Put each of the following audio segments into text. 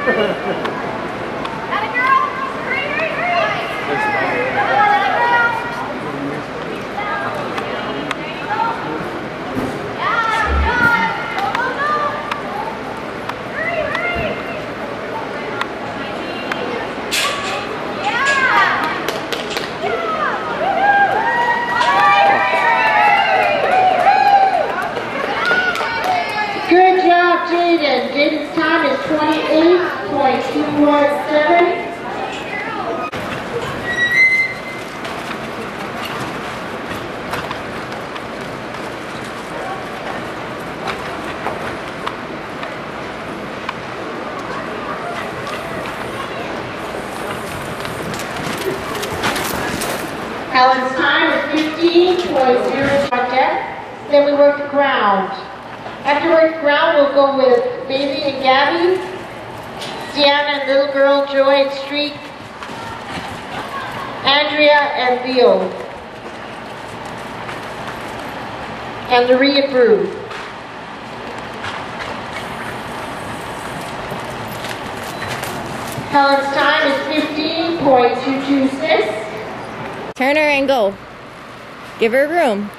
Atta girl! Hurry, hurry, hurry! Come on, atta girl! There you go. Yeah, good job. Go, go, go! Hurry, hurry! Good job, Jaden. Jaden's time is 28.217. Helen's time is 15.0 project. Then we work the ground. After work the ground, we'll go with Baby and Gabby, Sienna and little girl Joy and Street, Andrea and Leo, and Maria Brew. Helen's time is 15.226. Turn her and go. Give her room.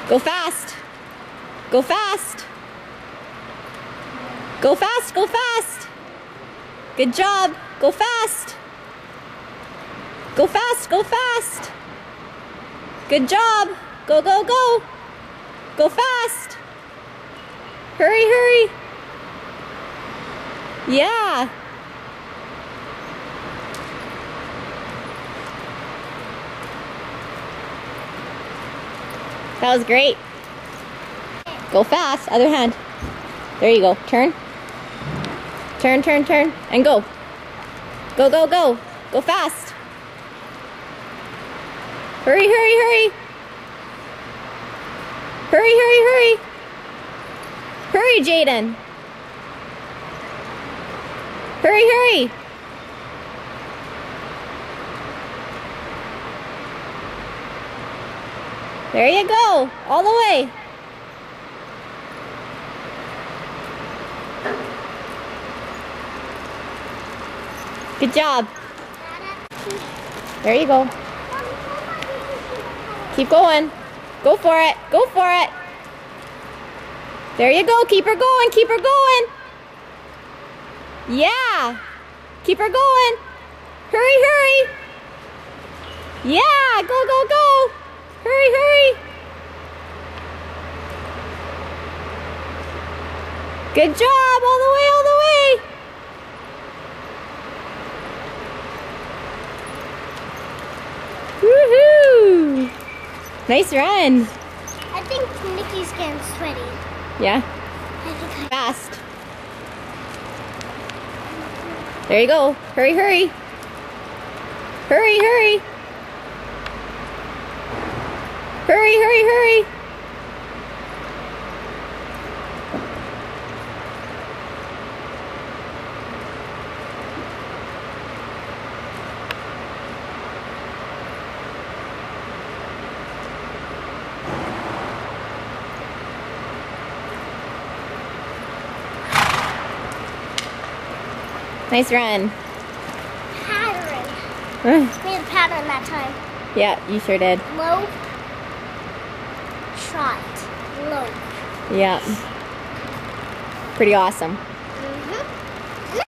Go fast. Go fast. Go fast, go fast. Good job. Go fast. Go fast, go fast. Good job. Go, go, go. Go fast. Hurry, hurry. Yeah. That was great. Go fast. Other hand. There you go. Turn. Turn, turn, turn. And go. Go, go, go. Go fast. Hurry, hurry, hurry. Hurry, hurry, hurry. Hurry, Jaden. Hurry, hurry. There you go. All the way. Good job. There you go. Keep going. Go for it. Go for it. There you go. Keep her going. Keep her going. Yeah. Keep her going. Hurry, hurry. Yeah. Go, go, go. Hurry, hurry. Good job. All the way, all the way. Woohoo! Nice run. I think Nikki's getting sweaty. Yeah? Fast. There you go. Hurry, hurry. Hurry, hurry. Hurry, hurry, hurry. Nice run. Pattern. Made a pattern that time. Yeah, you sure did. Low. Shot. Low. Yeah. Pretty awesome.